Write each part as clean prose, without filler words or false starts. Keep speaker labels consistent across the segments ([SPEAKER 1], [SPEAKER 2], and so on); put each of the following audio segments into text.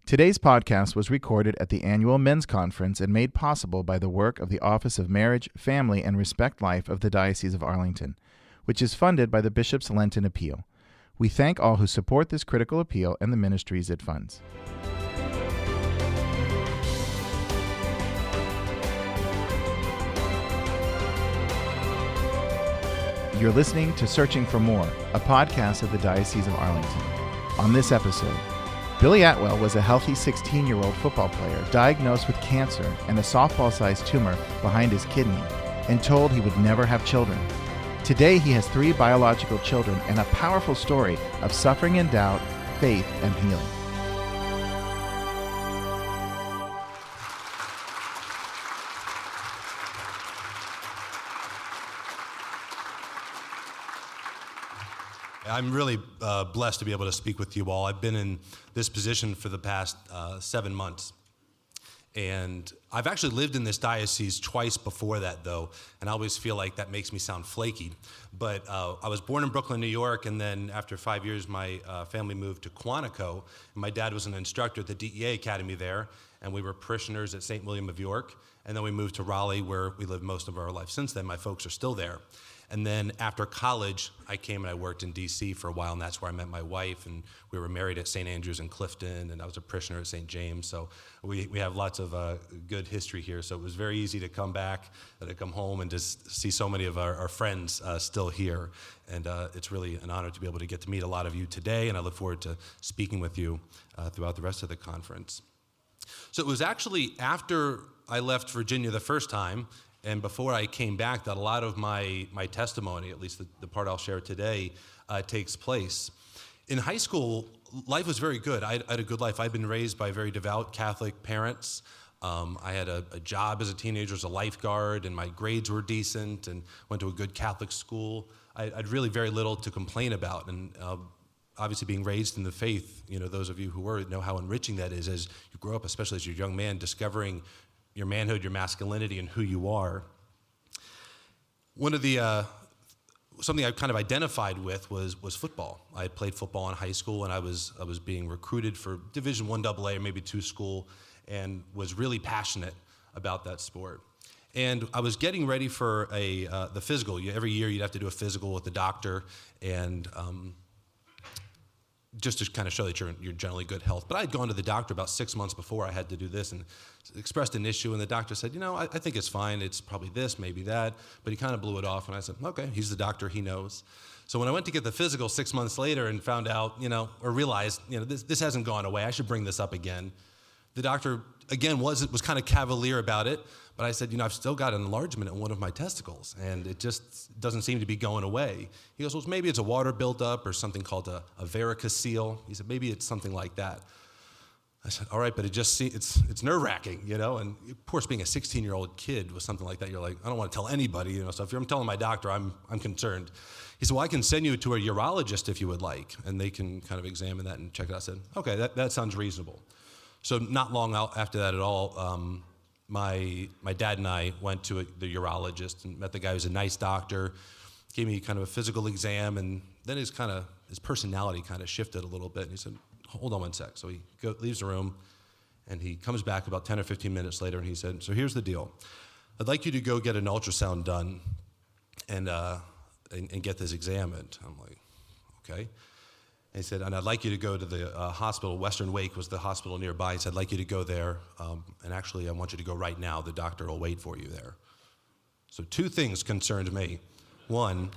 [SPEAKER 1] Today's podcast was recorded at the annual men's conference and made possible by the work of the Office of Marriage, Family, and Respect Life of the Diocese of Arlington, which is funded by the Bishop's Lenten Appeal. We thank all who support this critical appeal and the ministries it funds. You're listening to Searching for More, a podcast of the Diocese of Arlington. On this episode, Billy Atwell was a healthy 16-year-old football player diagnosed with cancer and a softball-sized tumor behind his kidney and told he would never have children. Today, he has 3 biological children and a powerful story of suffering and doubt, faith, and healing.
[SPEAKER 2] I'm really blessed to be able to speak with you all. I've been in this position for the past 7 months. And I've actually lived in this diocese twice before that, though, and I always feel like that makes me sound flaky. But I was born in Brooklyn, New York, and then after 5 years, my family moved to Quantico. And my dad was an instructor at the DEA Academy there, and we were parishioners at St. William of York. And then we moved to Raleigh, where we lived most of our life since then. My folks are still there. And then after college, I came and I worked in D.C. for a while, and that's where I met my wife, and we were married at St. Andrews in Clifton, and I was a parishioner at St. James, so we have lots of good history here, so it was very easy to come back, to come home, and just see so many of our friends still here, and it's really an honor to be able to get to meet a lot of you today, and I look forward to speaking with you throughout the rest of the conference. So it was actually after I left Virginia the first time, and before I came back, that a lot of my testimony, at least the part I'll share today, takes place. In high school, life was very good. I had a good life. I'd been raised by very devout Catholic parents. I had a job as a teenager as a lifeguard, and my grades were decent, and went to a good Catholic school. I'd really very little to complain about, and obviously being raised in the faith, those of you who were know how enriching that is as you grow up, especially as you're a young man, discovering your manhood, your masculinity, and who you are. One of the something I kind of identified with was football. I had played football in high school, and I was being recruited for Division I AA or maybe II school, and was really passionate about that sport. And I was getting ready for the physical. Every year you'd have to do a physical with the doctor, and just to kind of show that you're generally good health. But I had gone to the doctor about 6 months before I had to do this and expressed an issue, and the doctor said, I think it's fine. It's probably this, maybe that. But he kind of blew it off, and I said, okay, he's the doctor, he knows. So when I went to get the physical 6 months later and found out, or realized, this hasn't gone away, I should bring this up again. The doctor, again, was kind of cavalier about it, but I said, I've still got an enlargement in one of my testicles, and it just doesn't seem to be going away. He goes, well, maybe it's a water buildup or something called a varicocele. He said, maybe it's something like that. I said, all right, but it's nerve-wracking, and of course, being a 16-year-old kid with something like that, you're like, I don't want to tell anybody, so if I'm telling my doctor, I'm concerned. He said, well, I can send you to a urologist if you would like, and they can kind of examine that and check it out. I said, okay, that sounds reasonable. So not long after that at all, my dad and I went to the urologist and met the guy who's a nice doctor, gave me kind of a physical exam, and then his personality kind of shifted a little bit, and he said, hold on one sec. So he leaves the room, and he comes back about 10 or 15 minutes later, and he said, so here's the deal. I'd like you to go get an ultrasound done and get this examined. I'm like, okay. And he said, and I'd like you to go to the hospital. Western Wake was the hospital nearby. He said, I'd like you to go there, and actually I want you to go right now. The doctor will wait for you there. So 2 things concerned me. 1,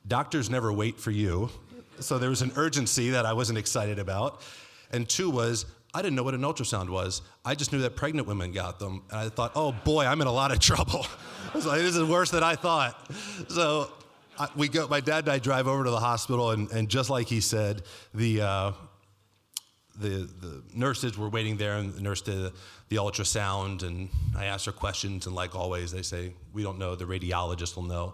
[SPEAKER 2] doctors never wait for you. So there was an urgency that I wasn't excited about. And 2 was, I didn't know what an ultrasound was. I just knew that pregnant women got them. And I thought, oh boy, I'm in a lot of trouble. I was like, this is worse than I thought. So my dad and I drive over to the hospital, and just like he said, the nurses were waiting there, and the nurse did the ultrasound, and I asked her questions, and like always, they say, we don't know, the radiologist will know.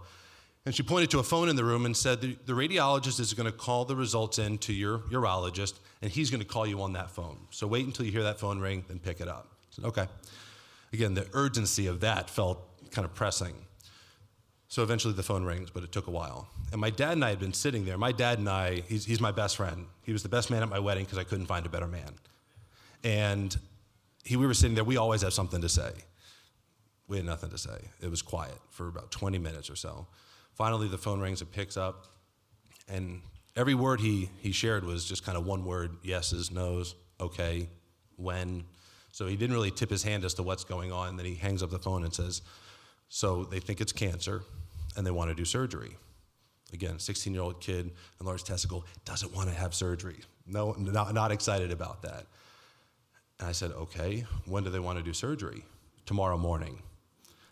[SPEAKER 2] And she pointed to a phone in the room and said, the radiologist is going to call the results in to your urologist, and he's going to call you on that phone. So wait until you hear that phone ring, then pick it up. I said, okay. Again, the urgency of that felt kind of pressing. So eventually the phone rings, but it took a while. And my dad and I had been sitting there. My dad and I, he's my best friend. He was the best man at my wedding because I couldn't find a better man. And we were sitting there. We always have something to say. We had nothing to say. It was quiet for about 20 minutes or so. Finally, the phone rings, it picks up, and every word he shared was just kind of one word: yeses, nos, okay, when. So he didn't really tip his hand as to what's going on. And then he hangs up the phone and says, so they think it's cancer, and they want to do surgery. Again, 16-year-old kid, enlarged testicle, doesn't want to have surgery. No, not excited about that. And I said, okay, when do they want to do surgery? Tomorrow morning.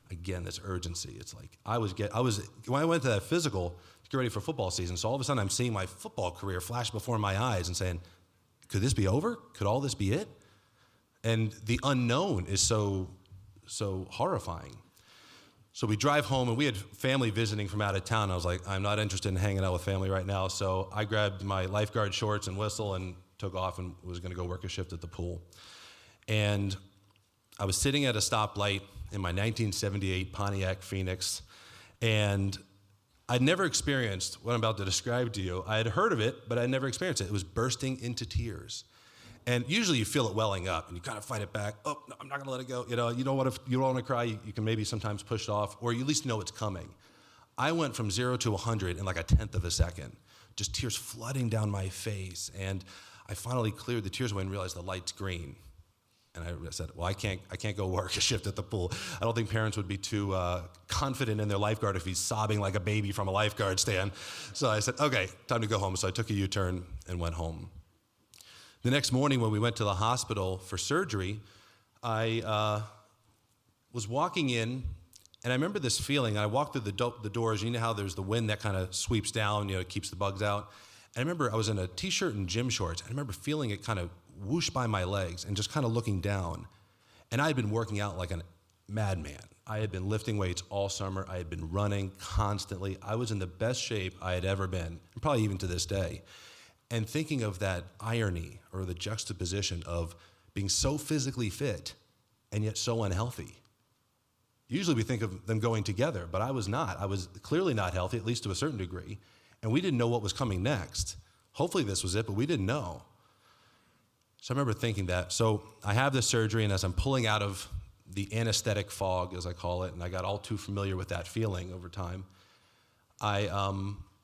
[SPEAKER 2] Again, this urgency. It's like when I went to that physical to get ready for football season, so all of a sudden I'm seeing my football career flash before my eyes and saying, could this be over? Could all this be it? And the unknown is so horrifying. So we drive home, and we had family visiting from out of town. I was like, I'm not interested in hanging out with family right now. So I grabbed my lifeguard shorts and whistle and took off and was going to go work a shift at the pool. And I was sitting at a stoplight in my 1978 Pontiac Phoenix, and I'd never experienced what I'm about to describe to you. I had heard of it, but I'd never experienced it. It was bursting into tears. And usually you feel it welling up, and you kind of fight it back. Oh, no, I'm not going to let it go. You don't want to cry. You can maybe sometimes push it off, or you at least know it's coming. I went from 0 to 100 in like a tenth of a second, just tears flooding down my face. And I finally cleared the tears away and realized the light's green. And I said, well, I can't go work a shift at the pool. I don't think parents would be too confident in their lifeguard if he's sobbing like a baby from a lifeguard stand. So I said, okay, time to go home. So I took a U-turn and went home. The next morning when we went to the hospital for surgery, I was walking in, and I remember this feeling. I walked through the doors. You know how there's the wind that kind of sweeps down, it keeps the bugs out. And I remember I was in a T-shirt and gym shorts. I remember feeling it kind of whoosh by my legs and just kind of looking down. And I had been working out like a madman. I had been lifting weights all summer. I had been running constantly. I was in the best shape I had ever been, and probably even to this day. And thinking of that irony or the juxtaposition of being so physically fit and yet so unhealthy. Usually we think of them going together, but I was not. I was clearly not healthy, at least to a certain degree, and we didn't know what was coming next. Hopefully this was it, but we didn't know. So I remember thinking that. So I have this surgery, and as I'm pulling out of the anesthetic fog, as I call it, and I got all too familiar with that feeling over time, I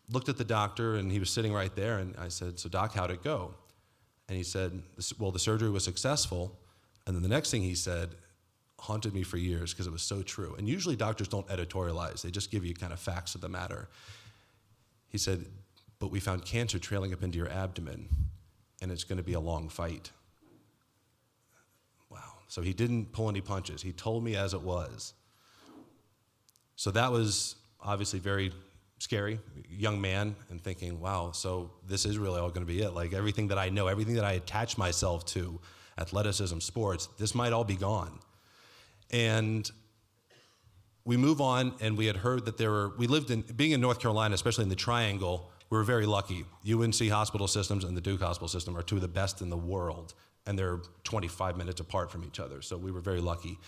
[SPEAKER 2] looked at the doctor, and he was sitting right there, and I said, so doc, how'd it go? And he said, well, the surgery was successful. And then the next thing he said haunted me for years because it was so true. And usually doctors don't editorialize. They just give you kind of facts of the matter. He said, but we found cancer trailing up into your abdomen, and it's going to be a long fight. Wow. So he didn't pull any punches. He told me as it was. So that was obviously very scary, young man, and thinking, wow, so this is really all going to be it. Like everything that I know, everything that I attach myself to, athleticism, sports, this might all be gone. And we move on, and we had heard that being in North Carolina, especially in the Triangle, we were very lucky. UNC hospital systems and the Duke hospital system are two of the best in the world, and they're 25 minutes apart from each other, so we were very lucky.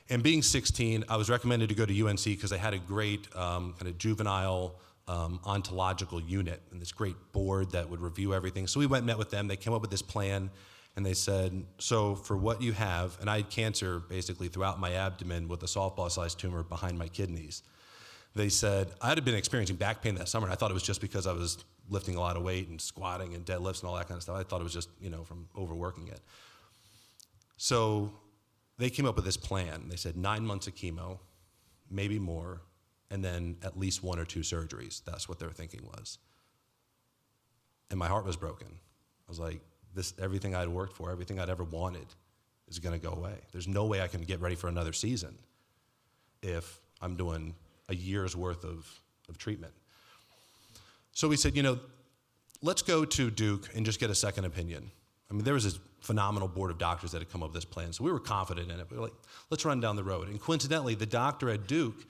[SPEAKER 2] And being 16, I was recommended to go to UNC because they had a great kind of juvenile ontological unit and this great board that would review everything. So we went and met with them. They came up with this plan, and they said, so for what you have, and I had cancer basically throughout my abdomen with a softball-sized tumor behind my kidneys. They said, I had been experiencing back pain that summer, and I thought it was just because I was lifting a lot of weight and squatting and deadlifts and all that kind of stuff. I thought it was just, from overworking it. So they came up with this plan. They said 9 months of chemo, maybe more, and then at least 1 or 2 surgeries. That's what their thinking was. And my heart was broken. I was like, everything I'd worked for, everything I'd ever wanted is going to go away. There's no way I can get ready for another season if I'm doing a year's worth of treatment. So we said, let's go to Duke and just get a second opinion. I mean, there was this phenomenal board of doctors that had come up with this plan, so we were confident in it. We were like, let's run down the road. And coincidentally, the doctor at Duke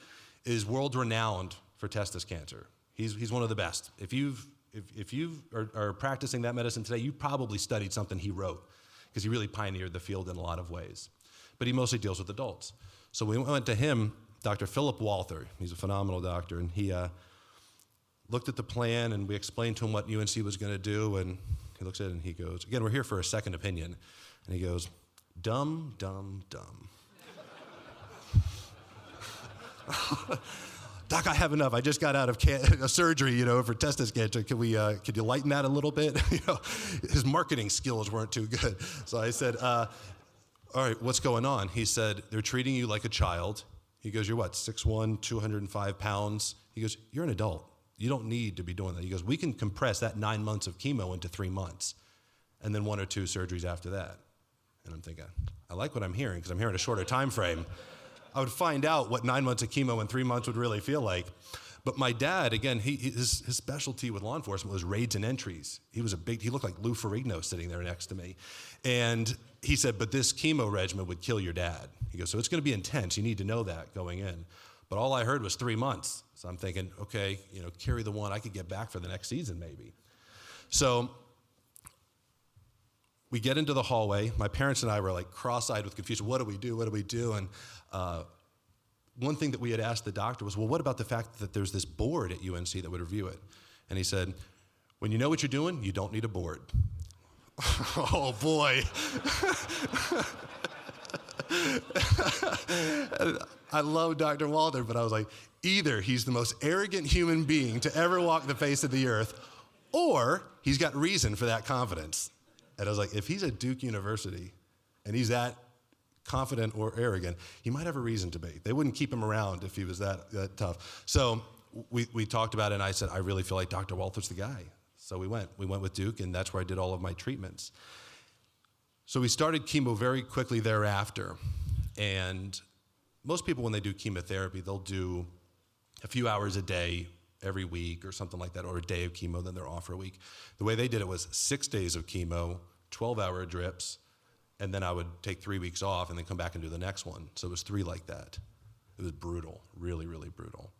[SPEAKER 2] is world-renowned for testis cancer. He's one of the best. If you are practicing that medicine today, you probably studied something he wrote, because he really pioneered the field in a lot of ways. But he mostly deals with adults. So we went to him, Dr. Philip Walther. He's a phenomenal doctor, and he looked at the plan, and we explained to him what UNC was going to do, and he looks at it and he goes, again, we're here for a second opinion. And he goes, Dumb, dumb, dumb. Doc, I have enough. I just got out of a surgery, for testis cancer. Could you lighten that a little bit? His marketing skills weren't too good. So I said, all right, what's going on? He said, they're treating you like a child. He goes, you're what, 6'1", 205 pounds? He goes, you're an adult. You don't need to be doing that. He goes, we can compress that 9 months of chemo into 3 months, and then 1 or 2 surgeries after that. And I'm thinking, I like what I'm hearing, because I'm hearing a shorter time frame. I would find out what 9 months of chemo in 3 months would really feel like. But my dad, again, his specialty with law enforcement was raids and entries. He looked like Lou Ferrigno sitting there next to me. And he said, but this chemo regimen would kill your dad. He goes, so it's going to be intense. You need to know that going in. But all I heard was 3 months. So I'm thinking, okay, carry the one. I could get back for the next season maybe. So we get into the hallway. My parents and I were like cross-eyed with confusion. What do we do? What do we do? And one thing that we had asked the doctor was, well, what about the fact that there's this board at UNC that would review it? And he said, when you know what you're doing, you don't need a board. Oh, boy. I love Dr. Walter, but I was like, either he's the most arrogant human being to ever walk the face of the earth, or he's got reason for that confidence. And I was like, if he's at Duke University and he's that confident or arrogant, he might have a reason to be. They wouldn't keep him around if he was that tough. So we talked about it, and I said, I really feel like Dr. Walter's the guy. So we went with Duke, and that's where I did all of my treatments. So we started chemo very quickly thereafter. And most people, when they do chemotherapy, they'll do a few hours a day every week or something like that, or a day of chemo, then they're off for a week. The way they did it was 6 days of chemo, 12-hour drips, and then I would take 3 weeks off and then come back and do the next one. So it was 3 like that. It was brutal, really, really brutal.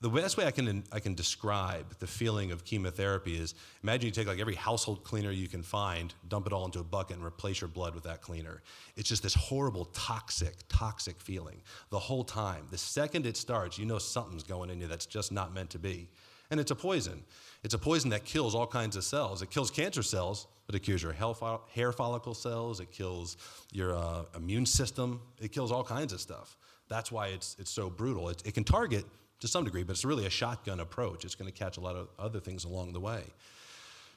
[SPEAKER 2] The best way I can describe the feeling of chemotherapy is, imagine you take like every household cleaner you can find, dump it all into a bucket, and replace your blood with that cleaner. It's just this horrible, toxic feeling the whole time. The second it starts, you know something's going in you that's just not meant to be. And it's a poison. It's a poison that kills all kinds of cells. It kills cancer cells, but it kills your hair follicle cells. It kills your immune system. It kills all kinds of stuff. That's why it's so brutal. It can target to some degree, but it's really a shotgun approach. It's going to catch a lot of other things along the way.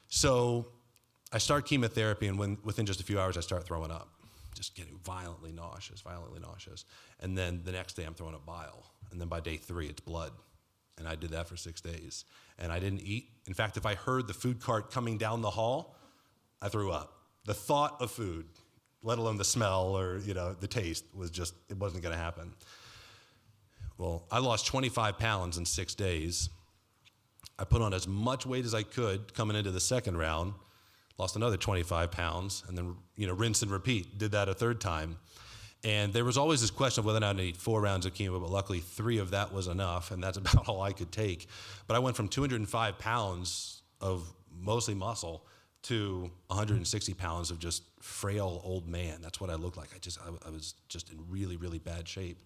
[SPEAKER 2] So I start chemotherapy, and within just a few hours, I start throwing up, just getting violently nauseous. And then the next day, I'm throwing up bile. And then by day 3, it's blood. And I did that for 6 days. And I didn't eat. In fact, if I heard the food cart coming down the hall, I threw up. The thought of food, let alone the smell or the taste, it wasn't going to happen. Well, I lost 25 pounds in 6 days. I put on as much weight as I could coming into the second round, lost another 25 pounds, and then rinse and repeat, did that a third time. And there was always this question of whether or not I need 4 rounds of chemo, but luckily 3 of that was enough, and that's about all I could take. But I went from 205 pounds of mostly muscle to 160 pounds of just frail old man. That's what I looked like. I was just in really, really bad shape.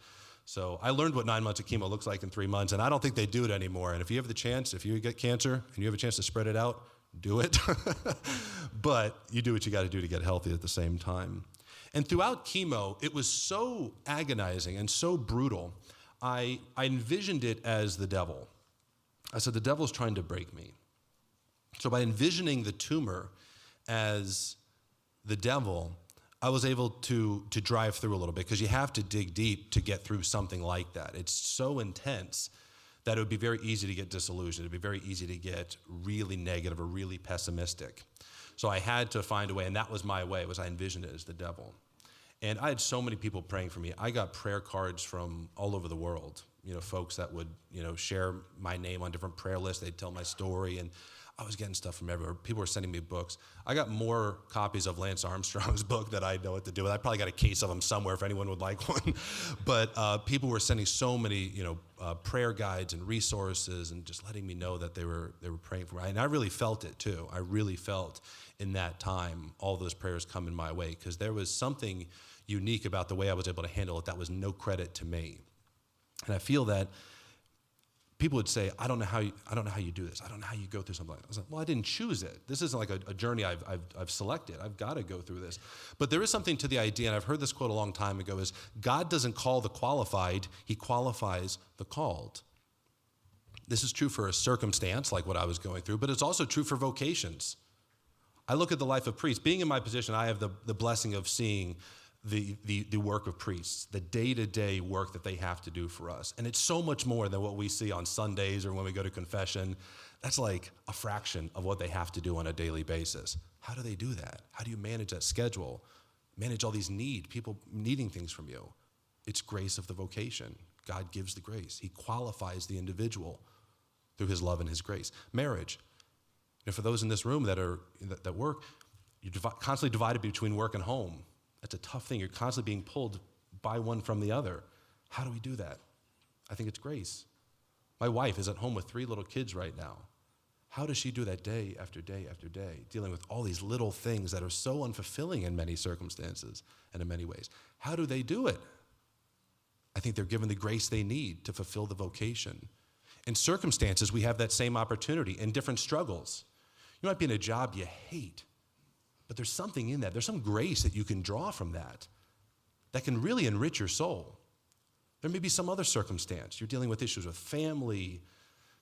[SPEAKER 2] So I learned what 9 months of chemo looks like in 3 months, and I don't think they do it anymore. And if you have the chance, if you get cancer and you have a chance to spread it out, do it. But you do what you got to do to get healthy at the same time. And throughout chemo, it was so agonizing and so brutal, I envisioned it as the devil. I said, the devil's trying to break me. So by envisioning the tumor as the devil, I was able to drive through a little bit, because you have to dig deep to get through something like that. It's so intense that it would be very easy to get disillusioned. It would be very easy to get really negative or really pessimistic. So I had to find a way, and that was my way, I envisioned it as the devil. And I had so many people praying for me. I got prayer cards from all over the world, folks that would, share my name on different prayer lists. They'd tell my story, and I was getting stuff from everywhere. People were sending me books. I got more copies of Lance Armstrong's book that I know what to do with. I probably got a case of them somewhere if anyone would like one. But people were sending so many, prayer guides and resources, and just letting me know that they were praying for me. And I really felt it too. I really felt in that time all those prayers coming my way, because there was something unique about the way I was able to handle it that was no credit to me. And I feel that people would say, I don't know how you do this. I don't know how you go through something like that. I was like, well, I didn't choose it. This isn't like a journey I've selected. I've got to go through this. But there is something to the idea, and I've heard this quote a long time ago, is God doesn't call the qualified, he qualifies the called. This is true for a circumstance like what I was going through, but it's also true for vocations. I look at the life of priests. Being in my position, I have the blessing of seeing the work of priests, the day-to-day work that they have to do for us. And it's so much more than what we see on Sundays or when we go to confession. That's like a fraction of what they have to do on a daily basis. How do they do that? How do you manage that schedule? Manage all these people needing things from you? It's grace of the vocation. God gives the grace. He qualifies the individual through his love and his grace. Marriage. And for those in this room that work, you're constantly divided between work and home. That's a tough thing. You're constantly being pulled by one from the other. How do we do that? I think it's grace. My wife is at home with 3 little kids right now. How does she do that day after day after day, dealing with all these little things that are so unfulfilling in many circumstances and in many ways? How do they do it? I think they're given the grace they need to fulfill the vocation. In circumstances, we have that same opportunity in different struggles. You might be in a job you hate, but there's something in that. There's some grace that you can draw from that can really enrich your soul. There may be some other circumstance. You're dealing with issues with family.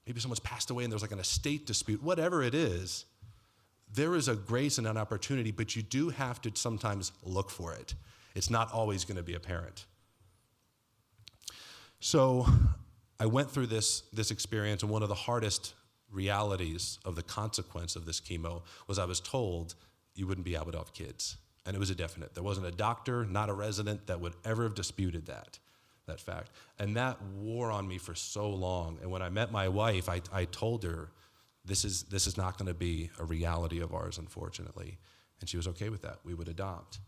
[SPEAKER 2] Maybe someone's passed away and there's like an estate dispute. Whatever it is, there is a grace and an opportunity, but you do have to sometimes look for it. It's not always going to be apparent. So I went through this experience, and one of the hardest realities of the consequence of this chemo was I was told you wouldn't be able to have kids. And it was a definite. There wasn't a doctor, not a resident, that would ever have disputed that fact. And that wore on me for so long. And when I met my wife, I told her, this is not going to be a reality of ours, unfortunately. And she was okay with that. We would adopt.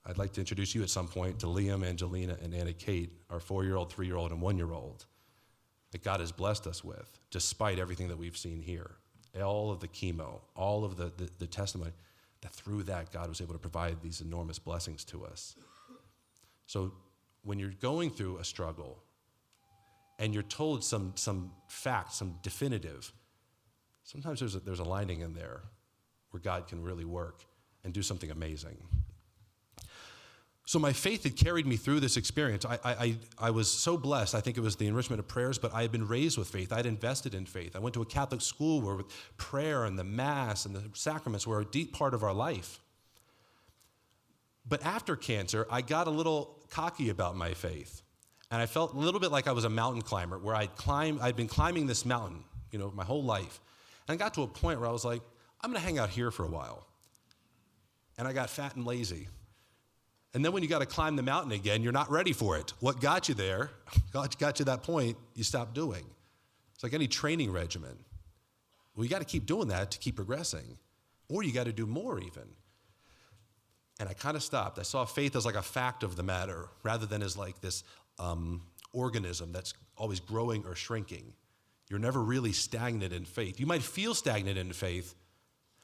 [SPEAKER 2] I'd like to introduce you at some point to Liam, Angelina, and Anna Kate, our 4-year-old, 3-year-old, and 1-year-old, that God has blessed us with, despite everything that we've seen here. All of the chemo, all of the testimony, that through that God was able to provide these enormous blessings to us. So when you're going through a struggle and you're told some facts, some definitive, sometimes there's a lining in there where God can really work and do something amazing. So my faith had carried me through this experience. I was so blessed. I think it was the enrichment of prayers, but I had been raised with faith. I had invested in faith. I went to a Catholic school where prayer and the Mass and the sacraments were a deep part of our life. But after cancer, I got a little cocky about my faith. And I felt a little bit like I was a mountain climber, where I'd been climbing this mountain, my whole life. And I got to a point where I was like, I'm going to hang out here for a while. And I got fat and lazy. And then when you got to climb the mountain again, you're not ready for it. What got you there, got you to that point, you stop doing. It's like any training regimen. Well, you got to keep doing that to keep progressing. Or you got to do more even. And I kind of stopped. I saw faith as like a fact of the matter rather than as like this organism that's always growing or shrinking. You're never really stagnant in faith. You might feel stagnant in faith,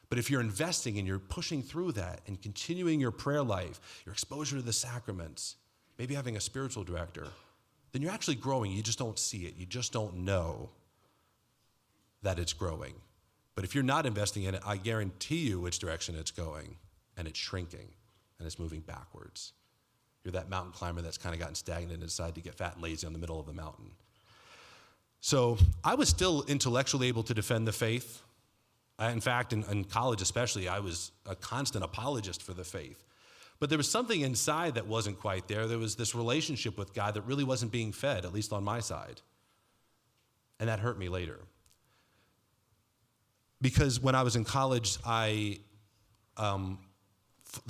[SPEAKER 2] but if you're investing and you're pushing through that and continuing your prayer life, your exposure to the sacraments, maybe having a spiritual director, then you're actually growing. You just don't see it. You just don't know that it's growing. But if you're not investing in it, I guarantee you which direction it's going, and it's shrinking, and it's moving backwards. You're that mountain climber that's kind of gotten stagnant and decided to get fat and lazy on the middle of the mountain. So I was still intellectually able to defend the faith. In fact, in college especially, I was a constant apologist for the faith. But there was something inside that wasn't quite there. There was this relationship with God that really wasn't being fed, at least on my side. And that hurt me later. Because when I was in college, the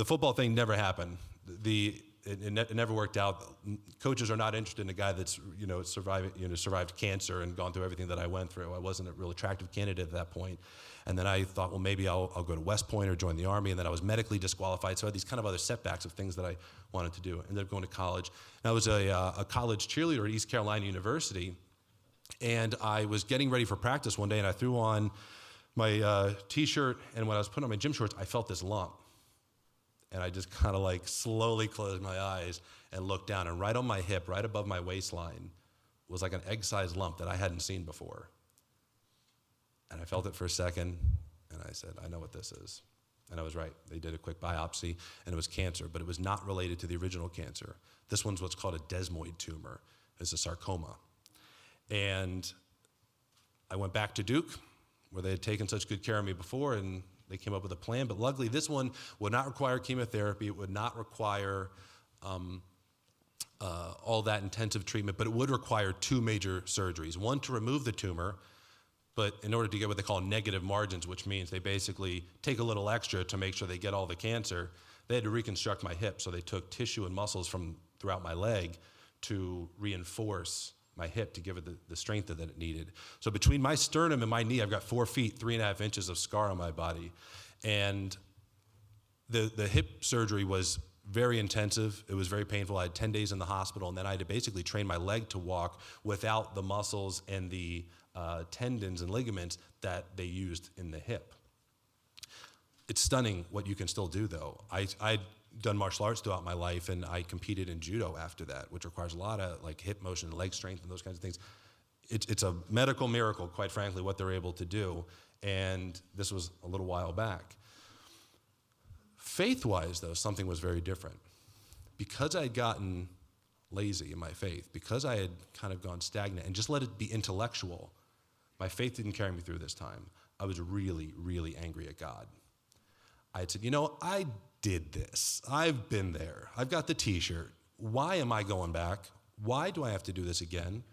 [SPEAKER 2] football thing never happened. It never worked out. Coaches are not interested in a guy that's survived cancer and gone through everything that I went through. I wasn't a real attractive candidate at that point. And then I thought, well, maybe I'll go to West Point or join the Army. And then I was medically disqualified. So I had these kind of other setbacks of things that I wanted to do. I ended up going to college. And I was a college cheerleader at East Carolina University. And I was getting ready for practice one day, and I threw on my T-shirt. And when I was putting on my gym shorts, I felt this lump. And I just kind of slowly closed my eyes and looked down. And right on my hip, right above my waistline, was like an egg-sized lump that I hadn't seen before. And I felt it for a second, and I said, I know what this is. And I was right. They did a quick biopsy, and it was cancer, but it was not related to the original cancer. This one's what's called a desmoid tumor. It's a sarcoma. And I went back to Duke, where they had taken such good care of me before, and they came up with a plan. But luckily, this one would not require chemotherapy. It would not require all that intensive treatment, but it would require 2 major surgeries. One to remove the tumor, but in order to get what they call negative margins, which means they basically take a little extra to make sure they get all the cancer, they had to reconstruct my hip. So they took tissue and muscles from throughout my leg to reinforce my hip to give it the strength that it needed. So between my sternum and my knee, I've got 4 feet, 3.5 inches of scar on my body. And the hip surgery was very intensive. It was very painful. I had 10 days in the hospital, and then I had to basically train my leg to walk without the muscles and the tendons and ligaments that they used in the hip. It's stunning what you can still do, though. I'd done martial arts throughout my life, and I competed in judo after that, which requires a lot of like hip motion and leg strength and those kinds of things. It's a medical miracle, quite frankly, what they're able to do, and this was a little while back. Faith-wise, though, something was very different. Because I had gotten lazy in my faith, because I had kind of gone stagnant and just let it be intellectual, my faith didn't carry me through this time. I was really, really angry at God. I had said, I did this. I've been there. I've got the t-shirt. Why am I going back? Why do I have to do this again?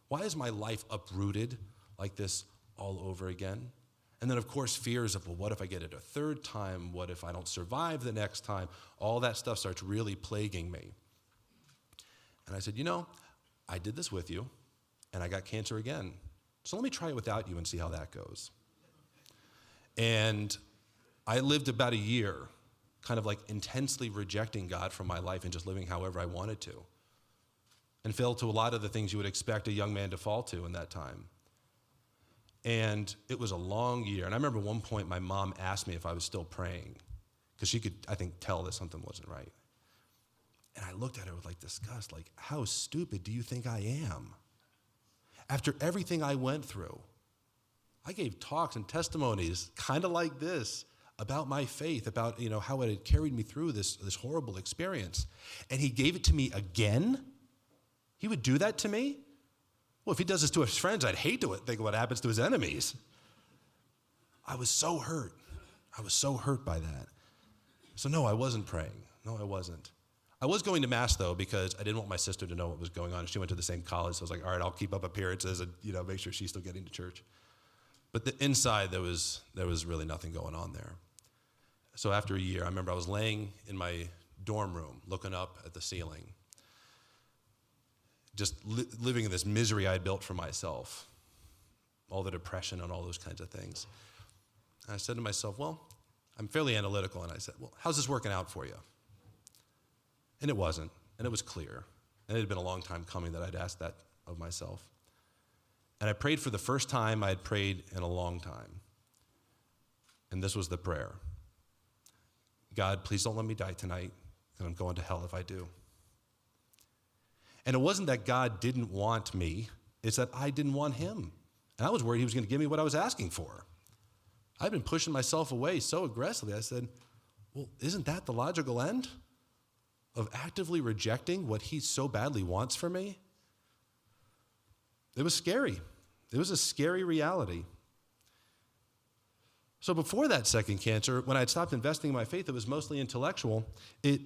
[SPEAKER 2] Why is my life uprooted like this all over again? And then, of course, fears of, well, what if I get it a third time? What if I don't survive the next time? All that stuff starts really plaguing me. And I said, I did this with you, and I got cancer again. So let me try it without you and see how that goes. And I lived about a year kind of like intensely rejecting God from my life and just living however I wanted to, and fell to a lot of the things you would expect a young man to fall to in that time. And it was a long year. And I remember one point my mom asked me if I was still praying, because she could, I think, tell that something wasn't right. And I looked at her with like disgust, like, how stupid do you think I am? After everything I went through, I gave talks and testimonies kind of like this about my faith, about how it had carried me through this horrible experience. And he gave it to me again? He would do that to me? Well, if he does this to his friends, I'd hate to think of what happens to his enemies. I was so hurt. I was so hurt by that. So no, I wasn't praying. No, I wasn't. I was going to Mass, though, because I didn't want my sister to know what was going on. She went to the same college, so I was like, all right, I'll keep up appearances and make sure she's still getting to church. But inside, there was really nothing going on there. So after a year, I remember I was laying in my dorm room, looking up at the ceiling, just living in this misery I had built for myself, all the depression and all those kinds of things. And I said to myself, well, I'm fairly analytical, and I said, well, how's this working out for you? And it wasn't, and it was clear. And it had been a long time coming that I'd asked that of myself. And I prayed for the first time I had prayed in a long time. And this was the prayer. God, please don't let me die tonight, because I'm going to hell if I do. And it wasn't that God didn't want me, it's that I didn't want him. And I was worried he was going to give me what I was asking for. I'd been pushing myself away so aggressively. I said, well, isn't that the logical end of actively rejecting what he so badly wants for me? It was scary. It was a scary reality. So before that second cancer, when I had stopped investing in my faith, it was mostly intellectual. I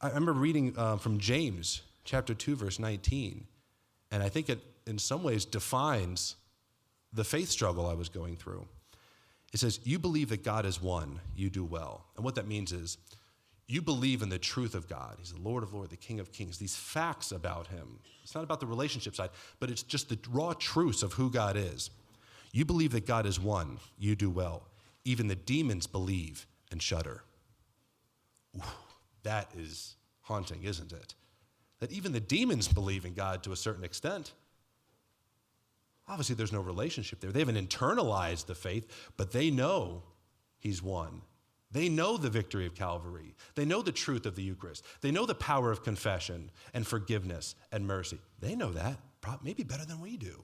[SPEAKER 2] remember reading from James chapter 2, verse 19, and I think it in some ways defines the faith struggle I was going through. It says, you believe that God is one, you do well. And what that means is, you believe in the truth of God. He's the Lord of Lords, the King of Kings. These facts about him. It's not about the relationship side, but it's just the raw truths of who God is. You believe that God is one. You do well. Even the demons believe and shudder. Ooh, that is haunting, isn't it? That even the demons believe in God to a certain extent. Obviously, there's no relationship there. They haven't internalized the faith, but they know he's one. They know the victory of Calvary. They know the truth of the Eucharist. They know the power of confession and forgiveness and mercy. They know that. maybe better than we do.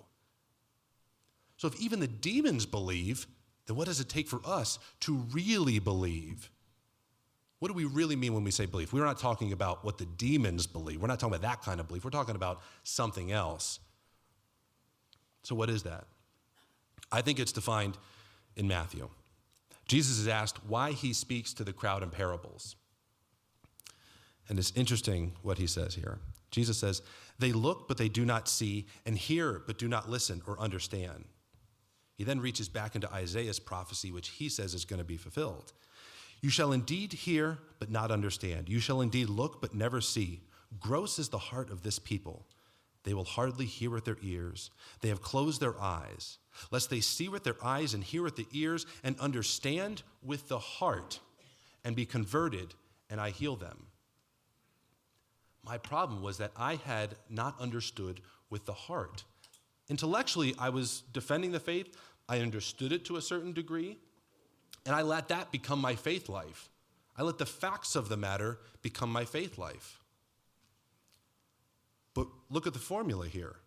[SPEAKER 2] So if even the demons believe, then what does it take for us to really believe? What do we really mean when we say belief? We're not talking about what the demons believe. We're not talking about that kind of belief. We're talking about something else. So what is that? I think it's defined in Matthew. Jesus is asked why he speaks to the crowd in parables. And it's interesting what he says here. Jesus says, they look, but they do not see, and hear, but do not listen or understand. He then reaches back into Isaiah's prophecy, which he says is going to be fulfilled. You shall indeed hear, but not understand. You shall indeed look, but never see. Gross is the heart of this people. They will hardly hear with their ears. They have closed their eyes, lest they see with their eyes and hear with the ears and understand with the heart and be converted, and I heal them. My problem was that I had not understood with the heart. Intellectually, I was defending the faith. I understood it to a certain degree. And I let that become my faith life. I let the facts of the matter become my faith life. But look at the formula here.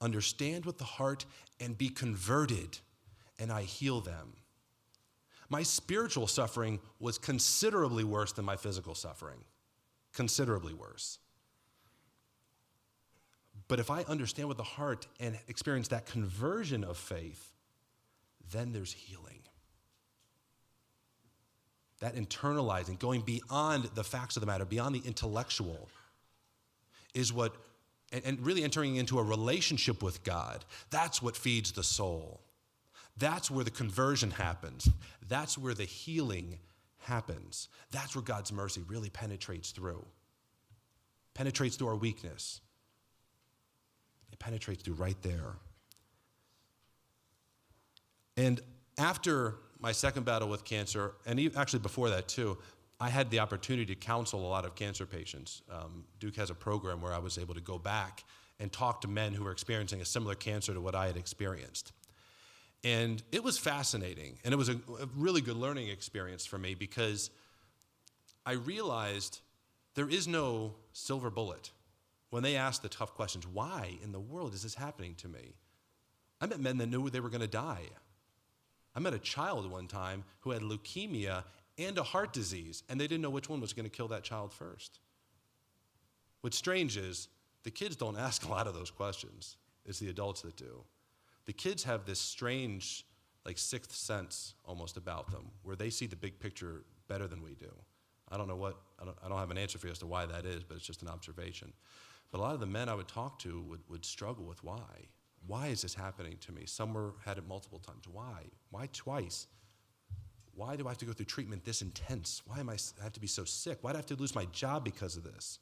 [SPEAKER 2] Understand with the heart and be converted, and I heal them. My spiritual suffering was considerably worse than my physical suffering. Considerably worse. But if I understand with the heart and experience that conversion of faith, then there's healing. That internalizing, going beyond the facts of the matter, beyond the intellectual, is what, and really entering into a relationship with God, that's what feeds the soul. That's where the conversion happens. That's where the healing happens. That's where God's mercy really penetrates through our weakness. It penetrates through right there. And after my second battle with cancer, and actually before that too, I had the opportunity to counsel a lot of cancer patients. Duke has a program where I was able to go back and talk to men who were experiencing a similar cancer to what I had experienced. And it was fascinating, and it was a really good learning experience for me because I realized there is no silver bullet. When they asked the tough questions, why in the world is this happening to me? I met men that knew they were going to die. I met a child one time who had leukemia and a heart disease, and they didn't know which one was going to kill that child first. What's strange is the kids don't ask a lot of those questions. It's the adults that do. The kids have this strange, like sixth sense almost about them, where they see the big picture better than we do. I don't have an answer for you as to why that is, but it's just an observation. But a lot of the men I would talk to would struggle with why. Why is this happening to me? Some had it multiple times. Why? Why twice? Why do I have to go through treatment this intense? Why I have to be so sick? Why do I have to lose my job because of this?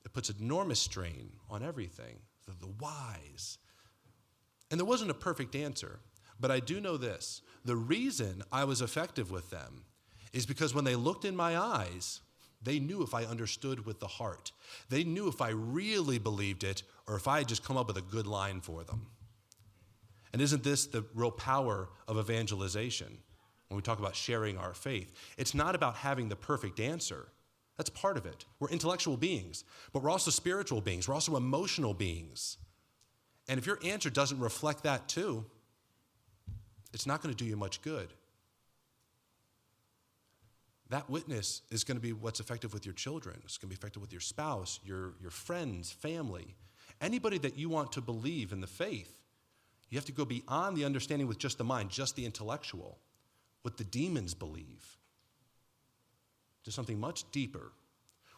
[SPEAKER 2] It puts enormous strain on everything, the whys. And there wasn't a perfect answer, but I do know this. The reason I was effective with them is because when they looked in my eyes, they knew if I understood with the heart. They knew if I really believed it or if I had just come up with a good line for them. And isn't this the real power of evangelization when we talk about sharing our faith? It's not about having the perfect answer. That's part of it. We're intellectual beings, but we're also spiritual beings. We're also emotional beings. And if your answer doesn't reflect that too, it's not going to do you much good. That witness is going to be what's effective with your children. It's going to be effective with your spouse, your friends, family. Anybody that you want to believe in the faith, you have to go beyond the understanding with just the mind, just the intellectual, what the demons believe, to something much deeper,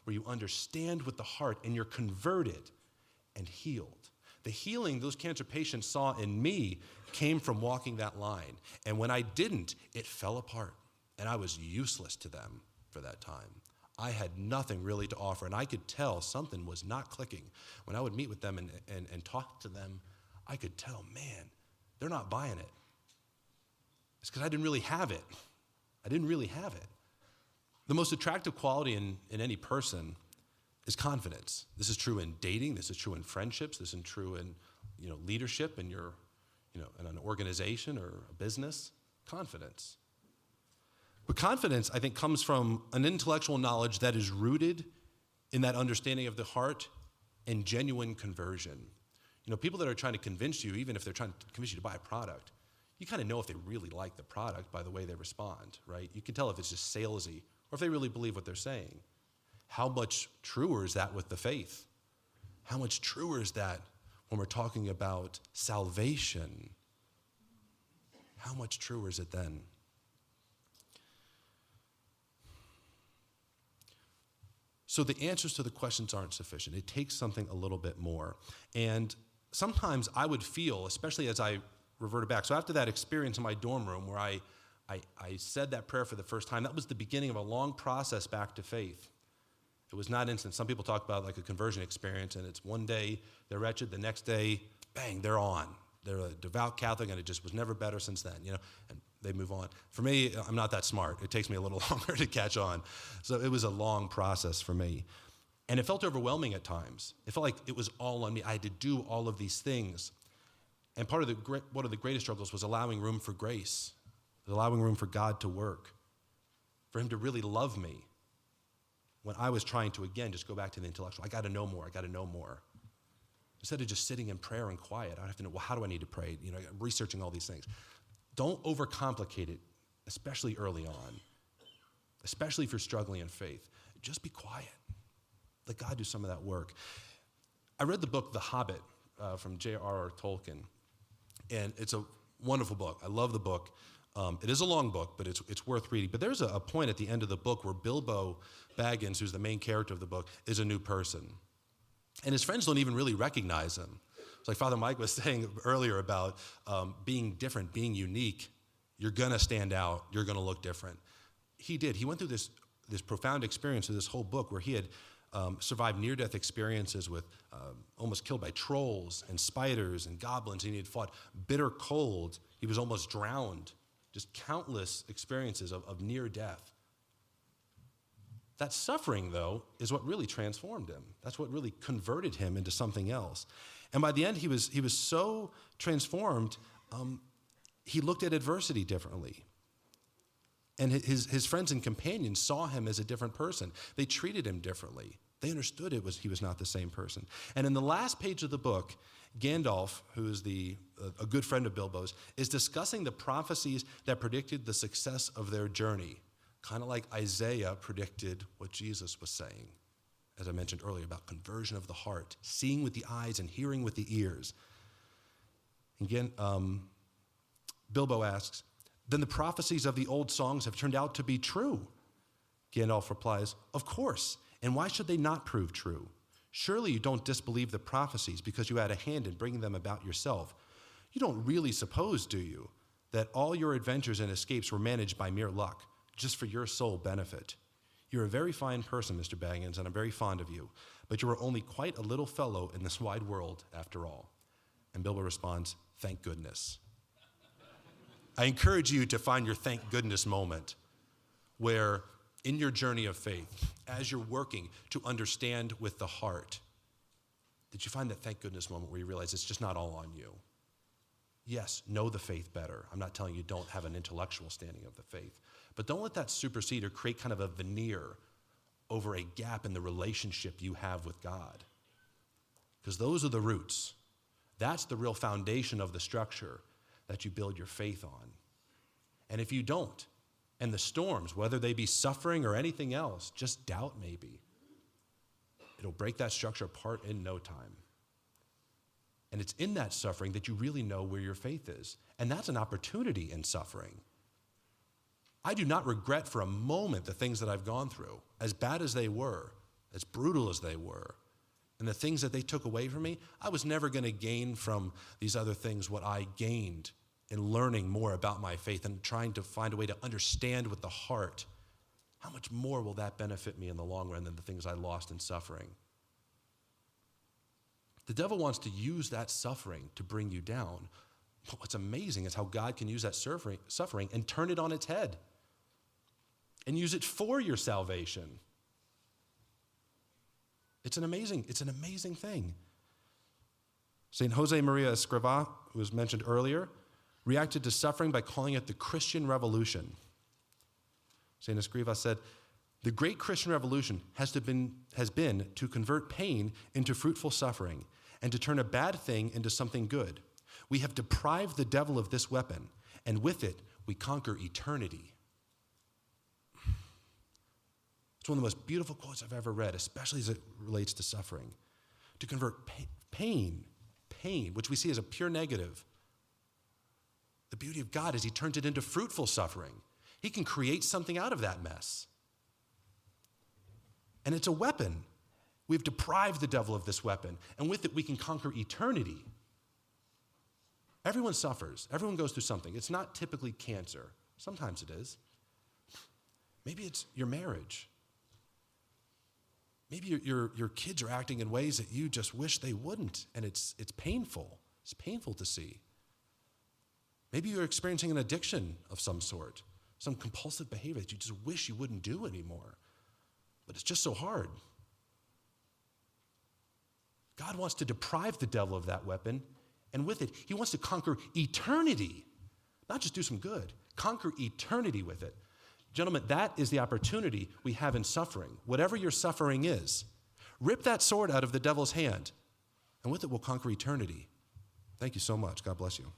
[SPEAKER 2] where you understand with the heart and you're converted and healed. The healing those cancer patients saw in me came from walking that line. And when I didn't, it fell apart. And I was useless to them for that time. I had nothing really to offer, and I could tell something was not clicking. When I would meet with them and talk to them, I could tell, man, they're not buying it. It's because I didn't really have it. The most attractive quality in any person is confidence. This is true in dating. This is true in friendships. This is true in leadership in in an organization or a business. Confidence. But confidence, I think, comes from an intellectual knowledge that is rooted in that understanding of the heart and genuine conversion. People that are trying to convince you, even if they're trying to convince you to buy a product, you kind of know if they really like the product by the way they respond, right? You can tell if it's just salesy or if they really believe what they're saying. How much truer is that with the faith? How much truer is that when we're talking about salvation? How much truer is it then? So the answers to the questions aren't sufficient. It takes something a little bit more. And sometimes I would feel, especially as I reverted back, so after that experience in my dorm room where I said that prayer for the first time, that was the beginning of a long process back to faith. It was not instant. Some people talk about like a conversion experience, and it's one day they're wretched, the next day, bang, they're on. They're a devout Catholic, and it just was never better since then, and they move on. For me, I'm not that smart. It takes me a little longer to catch on. So it was a long process for me. And it felt overwhelming at times. It felt like it was all on me. I had to do all of these things. And one of the greatest struggles was allowing room for grace, allowing room for God to work, for him to really love me. When I was trying to, again, just go back to the intellectual, I got to know more. Instead of just sitting in prayer and quiet, I have to know, well, how do I need to pray? Researching all these things. Don't overcomplicate it, especially early on, especially if you're struggling in faith. Just be quiet. Let God do some of that work. I read the book The Hobbit from J.R.R. Tolkien, and it's a wonderful book. I love the book. It is a long book, but it's worth reading. But there's a point at the end of the book where Bilbo Baggins, who's the main character of the book, is a new person. And his friends don't even really recognize him. It's like Father Mike was saying earlier about being different, being unique. You're going to stand out. You're going to look different. He did. He went through this profound experience of this whole book where he had survived near-death experiences with almost killed by trolls and spiders and goblins, and he had fought bitter cold. He was almost drowned. Just countless experiences of near death. That suffering, though, is what really transformed him. That's what really converted him into something else. And by the end, he was so transformed, he looked at adversity differently. And his friends and companions saw him as a different person. They treated him differently. They understood he was not the same person. And in the last page of the book, Gandalf, who is a good friend of Bilbo's, is discussing the prophecies that predicted the success of their journey, kind of like Isaiah predicted what Jesus was saying, as I mentioned earlier, about conversion of the heart, seeing with the eyes and hearing with the ears. Again, Bilbo asks, then the prophecies of the old songs have turned out to be true? Gandalf replies, of course, and why should they not prove true? Surely you don't disbelieve the prophecies because you had a hand in bringing them about yourself. You don't really suppose, do you, that all your adventures and escapes were managed by mere luck, just for your sole benefit? You're a very fine person, Mr. Baggins, and I'm very fond of you, but you are only quite a little fellow in this wide world, after all. And Bilbo responds, thank goodness. I encourage you to find your thank goodness moment where in your journey of faith, as you're working to understand with the heart, did you find that thank goodness moment where you realize it's just not all on you? Yes, know the faith better. I'm not telling you don't have an intellectual standing of the faith, but don't let that supersede or create kind of a veneer over a gap in the relationship you have with God. Because those are the roots. That's the real foundation of the structure that you build your faith on. And if you don't, and the storms, whether they be suffering or anything else, just doubt maybe, it'll break that structure apart in no time. And it's in that suffering that you really know where your faith is. And that's an opportunity in suffering. I do not regret for a moment the things that I've gone through, as bad as they were, as brutal as they were, and the things that they took away from me. I was never going to gain from these other things what I gained in learning more about my faith and trying to find a way to understand with the heart. How much more will that benefit me in the long run than the things I lost in suffering? The devil wants to use that suffering to bring you down. But what's amazing is how God can use that suffering and turn it on its head and use it for your salvation. It's an amazing thing. St. Jose Maria Escrivá, who was mentioned earlier, reacted to suffering by calling it the Christian Revolution. St. Escrivá said, The great Christian revolution has been to convert pain into fruitful suffering and to turn a bad thing into something good. We have deprived the devil of this weapon, and with it, we conquer eternity. It's one of the most beautiful quotes I've ever read, especially as it relates to suffering. To convert pain, which we see as a pure negative. The beauty of God is he turns it into fruitful suffering. He can create something out of that mess. And it's a weapon. We've deprived the devil of this weapon, and with it we can conquer eternity. Everyone suffers. Everyone goes through something. It's not typically cancer. Sometimes it is. Maybe it's your marriage. Maybe your kids are acting in ways that you just wish they wouldn't, and it's painful. It's painful to see. Maybe you're experiencing an addiction of some sort, some compulsive behavior that you just wish you wouldn't do anymore. But it's just so hard. God wants to deprive the devil of that weapon, and with it, he wants to conquer eternity. Not just do some good, conquer eternity with it. Gentlemen, that is the opportunity we have in suffering. Whatever your suffering is, rip that sword out of the devil's hand, and with it we'll conquer eternity. Thank you so much. God bless you.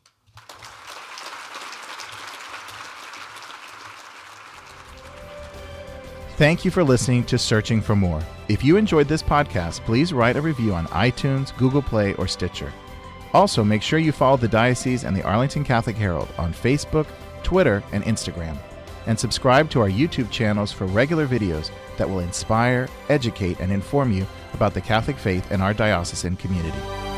[SPEAKER 1] Thank you for listening to Searching for More. If you enjoyed this podcast, please write a review on iTunes, Google Play, or Stitcher. Also, make sure you follow the Diocese and the Arlington Catholic Herald on Facebook, Twitter, and Instagram. And subscribe to our YouTube channels for regular videos that will inspire, educate, and inform you about the Catholic faith and our diocesan community.